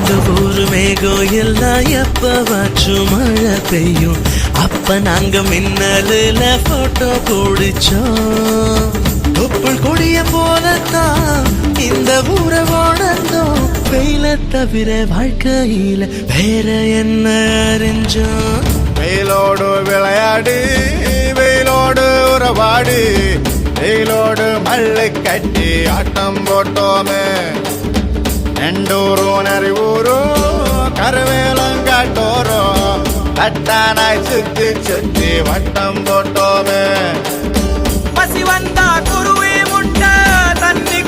எங்க ஊரு மேகம் எல்லாம் எப்பவாச்சும் மழை பெய்யும். அப்ப நாங்க மின்னலுல போட்டோ பிடிச்சோம். தொப்புள் கொடிய போலத்தான் இந்த ஊரை வாழ்ந்தோம். வெயில தவிர வாழ்க்கையில வேற என்ன அறிஞ்சோம். வெயிலோடு விளையாடி வெயிலோடு உறவாடி வெயிலோடு மல்லு கட்டி ஆட்டம் போட்டோமே. நெண்டூரும் நரிவூரும் கருவேலங்காட்டோரும் கட்டானாய் சுத்தி சுத்தி வட்டம் போட்டோமே. பசி வந்தா குருவி முட்டை தண்ணி